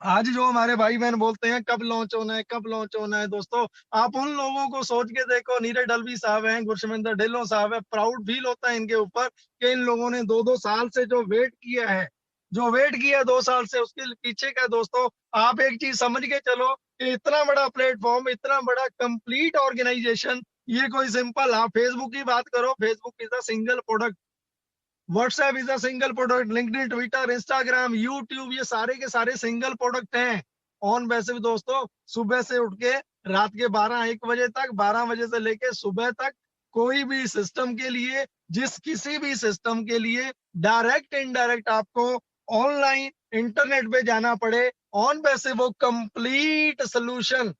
आज जो हमारे भाई बहन बोलते हैं कब लॉन्च होना है, कब लॉन्च होना है, दोस्तों आप उन लोगों को सोच के देखो। नीरज डलवी साहब हैं, गुरशविंदर ढिल्लों साहब है, प्राउड फील होता है इनके ऊपर कि इन लोगों ने 2-2 साल से जो वेट किया है, जो वेट किया 2 साल से, उसके पीछे का दोस्तों आप एक चीज समझ के चलो कि इतना बड़ा प्लेटफॉर्म, इतना बड़ा कंप्लीट ऑर्गेनाइजेशन, ये कोई सिंपल, आप फेसबुक की बात करो, Facebook is a single product, WhatsApp is a single product, LinkedIn, Twitter, Instagram, YouTube, ये सारे के सारे सिंगल प्रोडक्ट हैं। ऑन बेसिस दोस्तों, सुबह से उठ के रात के 12-1 बजे तक, 12 बजे से लेके सुबह तक, कोई भी सिस्टम के लिए, जिस किसी भी सिस्टम के लिए डायरेक्ट इनडायरेक्ट आपको ऑनलाइन इंटरनेट पे जाना पड़े, ऑन बेसिस वो कंप्लीट सोल्यूशन,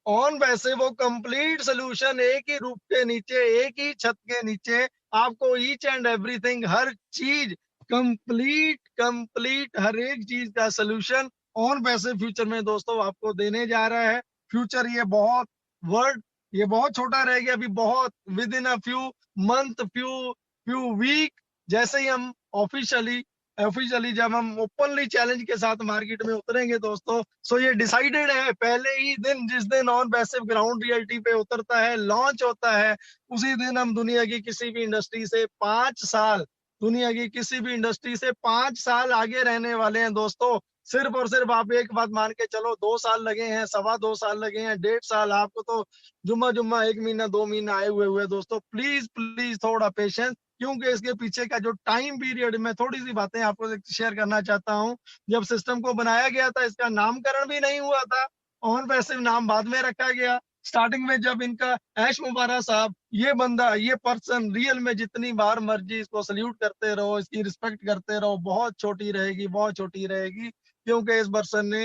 ऑन वैसे वो कंप्लीट सोल्यूशन एक ही रूफ के नीचे, एक ही छत के नीचे आपको ईच एंड एवरीथिंग, हर चीज कंप्लीट कंप्लीट, हर एक चीज का सोल्यूशन ऑन वैसे फ्यूचर में दोस्तों आपको देने जा रहा है। फ्यूचर ये बहुत वर्ड, ये बहुत छोटा रह गया अभी, बहुत within a few month, few few week, जैसे ही हम ऑफिशियली ऑफिशियली जब हम ओपनली चैलेंज के साथ मार्केट में उतरेंगे दोस्तों, सो ये डिसाइडेड है पहले ही दिन, जिस दिन ऑन पैसिव ग्राउंड रियलिटी पे उतरता है, लॉन्च होता है, उसी दिन हम दुनिया की किसी भी इंडस्ट्री से 5 साल, दुनिया की किसी भी इंडस्ट्री से 5 साल आगे रहने वाले हैं दोस्तों। सिर्फ और सिर्फ आप एक बात मान के चलो, 2 साल लगे हैं, 2.25 साल लगे हैं, 1.5 साल, आपको तो जुम्मा जुम्मा 1 महीना 2 महीना आए हुए हुए दोस्तों। प्लीज प्लीज थोड़ा पेशेंस, क्योंकि इसके पीछे का जो टाइम पीरियड, मैं थोड़ी सी बातें आपको शेयर करना चाहता हूँ। जब सिस्टम को बनाया गया था, इसका नामकरण भी नहीं हुआ था, ऑन पैसिव नाम बाद में रखा गया। स्टार्टिंग में जब इनका ऐश मुबारक साहब, ये बंदा, ये पर्सन, रियल में जितनी बार मर्जी इसको सल्यूट करते रहो, इसकी रिस्पेक्ट करते रहो, बहुत छोटी रहेगी, बहुत छोटी रहेगी, क्योंकि इस पर्सन ने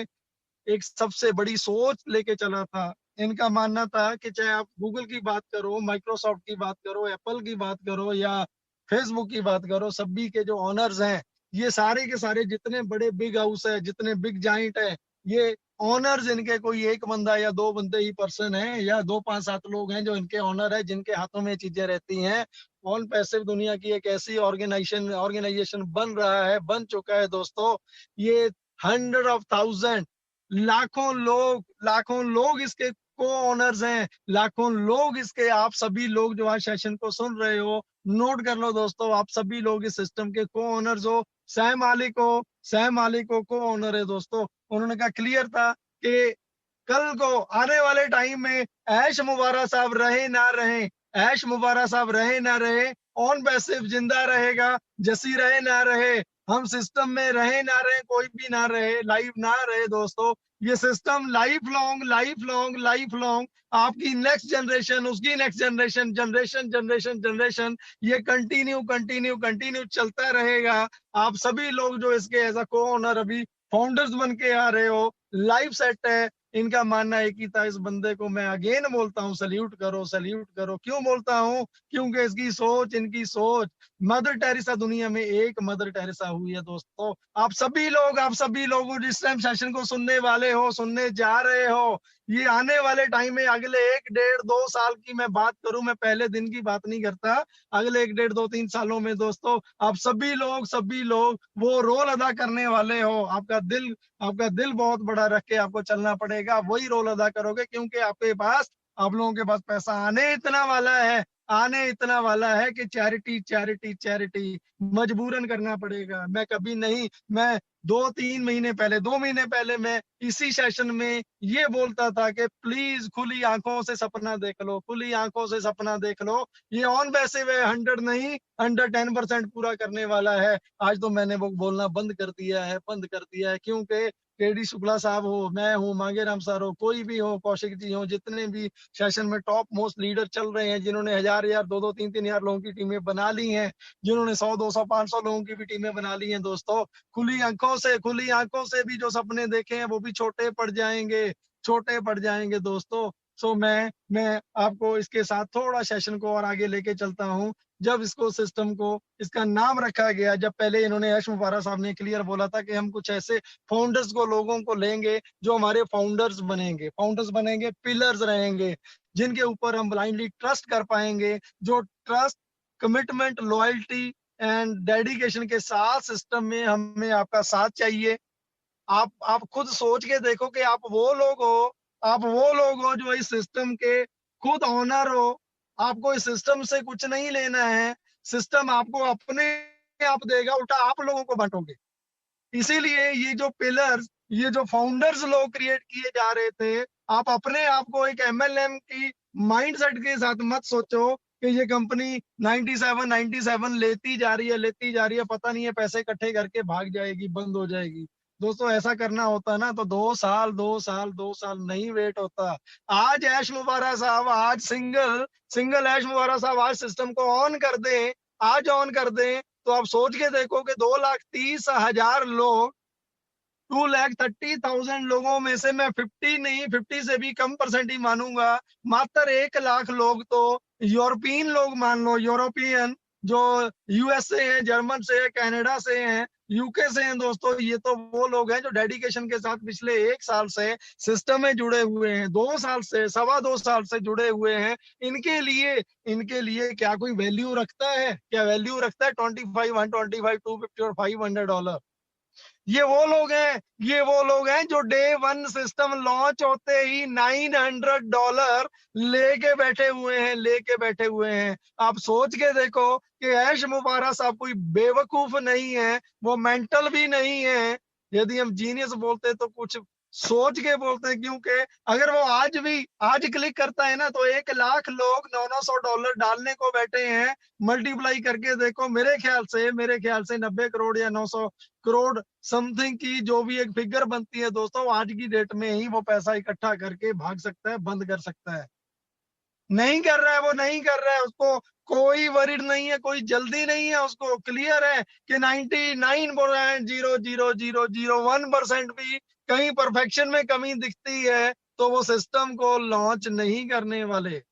एक सबसे बड़ी सोच लेके चला था। इनका मानना था कि चाहे आप गूगल की बात करो, माइक्रोसॉफ्ट की बात करो, एप्पल की बात करो या फेसबुक की बात करो, सभी के जो ओनर्स हैं, ये सारे के सारे जितने बड़े बिग हाउस है, जितने बिग जाइंट है, ये ओनर्स इनके कोई एक बंदा या दो बंदे ही पर्सन है, या 2 5 7 लोग हैं जो इनके ओनर है, जिनके हाथों में चीजें रहती हैं। ऑन पैसिव दुनिया की एक ऐसी ऑर्गेनाइजेशन ऑर्गेनाइजेशन बन रहा है, बन चुका है दोस्तों। ये 100 of 1000, लाखों लोग इसके को ओनर्स हैं, लाखों लोग इसके, आप सभी लोग जो आज सेशन को सुन रहे हो, नोट कर लो दोस्तों, आप सभी लोग इस सिस्टम के को ओनर्स हो। सैम मालिक को ओनर है दोस्तों। उन्होंने कहा, क्लियर था कि कल को आने वाले टाइम में ऐश मुबारक साहब रहे ना रहे, ऐश मुबारक साहब रहे ना रहे, ऑन पैसिव जिंदा रहेगा, जसी रहे ना रहे, हम सिस्टम में रहे ना रहे, कोई भी ना रहे, लाइव ना रहे दोस्तों, ये system life long, life long, life long, आपकी नेक्स्ट जनरेशन, उसकी next generation, generation generation generation, ये कंटिन्यू कंटिन्यू कंटिन्यू चलता रहेगा। आप सभी लोग जो इसके एज अ को ओनर अभी फाउंडर्स बन के आ रहे हो, लाइफ सेट है। इनका मानना एक ही था, इस बंदे को मैं अगेन बोलता हूँ, सल्यूट करो, सल्यूट करो। क्यों बोलता हूँ? क्योंकि इसकी सोच, इनकी सोच, मदर टेरेसा, दुनिया में एक मदर टेरेसा हुई है दोस्तों। आप सभी लोग जिस टाइम सेशन को सुनने वाले हो, सुनने जा रहे हो, ये आने वाले टाइम में अगले 1 1.5 2 साल की मैं बात करूं, मैं पहले दिन की बात नहीं करता, अगले 1 1.5 2 3 सालों में दोस्तों, आप सभी लोग वो रोल अदा करने वाले हो। आपका दिल बहुत बड़ा रख के आपको चलना पड़ेगा, वही रोल अदा करोगे, क्योंकि आपके पास, आप लोगों के पास पैसा आने इतना वाला है, आने इतना वाला है कि चैरिटी चैरिटी चैरिटी मजबूरन करना पड़ेगा। मैं कभी नहीं, मैं 2 3 महीने पहले, 2 महीने पहले मैं इसी सेशन में ये बोलता था कि प्लीज खुली आंखों से सपना देख लो, खुली आंखों से सपना देख लो, ये ऑन वैसे वे 100 नहीं, 110% पूरा करने वाला है। आज तो मैंने वो बोलना बंद कर दिया है, बंद कर दिया है, क्योंकि केडी शुक्ला साहब हो, मैं हूँ, मांगेराम सर हो, कोई भी हो, कौशिक जी हो, जितने भी सेशन में टॉप मोस्ट लीडर चल रहे हैं, जिन्होंने 1000 1000 2 2 3 3 हजार लोगों की टीमें बना ली हैं, जिन्होंने 100 200 500 लोगों की भी टीमें बना ली हैं दोस्तों, खुली आंखों से भी जो सपने देखे हैं वो भी छोटे पड़ जाएंगे, छोटे पड़ जाएंगे दोस्तों। सो मैं आपको इसके साथ थोड़ा सेशन को और आगे लेके चलता हूँ। जब इसको सिस्टम को इसका नाम रखा गया, जब पहले इन्होंने यश मुबारक साहब ने क्लियर बोला था कि हम कुछ ऐसे फाउंडर्स को, लोगों को लेंगे जो हमारे फाउंडर्स बनेंगे, पिलर्स रहेंगे, जिनके ऊपर हम ब्लाइंडली ट्रस्ट कर पाएंगे, जो trust, commitment, loyalty and dedication के साथ सिस्टम में हमें आपका साथ चाहिए, आप खुद सोच के देखो कि आप वो लोग हो जो इस सिस्टम के खुद ओनर हो। आपको इस सिस्टम से कुछ नहीं लेना है। सिस्टम आपको अपने आप देगा, उल्टा आप लोगों को बांटोगे। इसीलिए ये जो पिलर्स, ये जो फाउंडर्स लोग क्रिएट किए जा रहे थे, आप अपने आप को एक एमएलएम की माइंडसेट के साथ मत सोचो कि ये कंपनी 97 लेती जा रही है, पता नहीं है पैसे इकट्ठे करके भाग जाएगी, बंद हो जाएगी। दोस्तों ऐसा करना होता ना तो 2 साल नहीं वेट होता। आज ऐश मुबारक साहब, आज सिंगल ऐश मुबारक साहब आज सिस्टम को ऑन कर दें, आज ऑन कर दें, तो आप सोच के देखो कि 2,30,000 लोग, 2,30,000 लोगों में से मैं 50 नहीं, 50 से भी कम परसेंट ही मानूंगा, मात्र 1 लाख लोग तो यूरोपियन लोग मान लो, यूरोपियन जो यूएस से है, जर्मन से है, कनाडा से हैं, यूके से हैं। दोस्तों ये तो वो लोग हैं जो डेडिकेशन के साथ पिछले 1 साल से सिस्टम में जुड़े हुए हैं, 2 साल से, 2.25 साल से जुड़े हुए हैं। इनके लिए क्या कोई वैल्यू रखता है? क्या वैल्यू रखता है 25, 125, 250 और $500? ये वो लोग हैं जो डे वन सिस्टम लॉन्च होते ही $900 लेके बैठे हुए हैं। आप सोच के देखो कि ऐश मुबारक साहब कोई बेवकूफ नहीं है, वो मेंटल भी नहीं है। यदि हम जीनियस बोलते तो कुछ सोच के बोलते हैं, क्योंकि अगर वो आज क्लिक करता है ना तो 1 लाख लोग $900 डालने को बैठे हैं। मल्टीप्लाई करके देखो, मेरे ख्याल से 90 करोड़ या 900 करोड़ समथिंग की जो भी एक फिगर बनती है दोस्तों, आज की डेट में ही वो पैसा इकट्ठा करके भाग सकता है, बंद कर सकता है। नहीं कर रहा है, वो नहीं कर रहा है, उसको कोई वरीड नहीं है, कोई जल्दी नहीं है, उसको क्लियर है कि 99.00001% भी कहीं परफेक्शन में कमी दिखती है तो वो सिस्टम को लॉन्च नहीं करने वाले।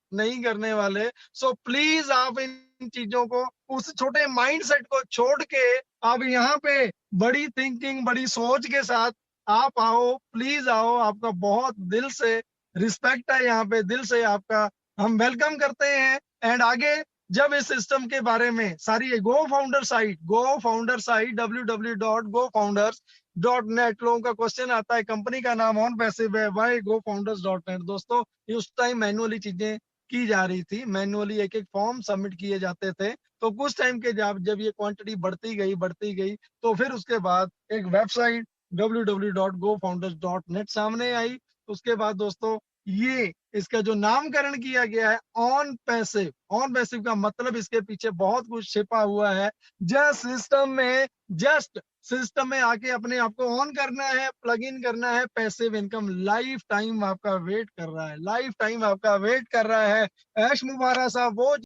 सो प्लीज आप इन चीजों को, उस छोटे माइंडसेट को छोड़ के आप यहाँ पे बड़ी थिंकिंग, बड़ी सोच के साथ आप आओ, प्लीज आओ। आपका बहुत दिल से रिस्पेक्ट है, यहाँ पे दिल से आपका हम वेलकम करते हैं। एंड आगे जब इस सिस्टम के बारे में सारी गो फाउंडर साइट www.gofounders.net, लोगों का क्वेश्चन आता है, कंपनी का नाम ऑन पैसिव है, वाई gofounders.net? दोस्तों ये उस टाइम मैनुअली चीजें की जा रही थी, मैनुअली एक एक फॉर्म सबमिट किए जाते थे। तो कुछ टाइम के जब ये क्वांटिटी बढ़ती गई तो फिर उसके बाद एक वेबसाइट www.gofounders.net सामने आई। उसके बाद दोस्तों ये इसका जो नामकरण किया गया है ऑन पैसिव का मतलब इसके पीछे बहुत कुछ छिपा हुआ है। जस्ट सिस्टम में आके अपने आप को ऑन करना है, प्लग इन करना है, पैसिव इनकम लाइफ टाइम आपका वेट कर रहा है, ऐश मुबारक साहब वो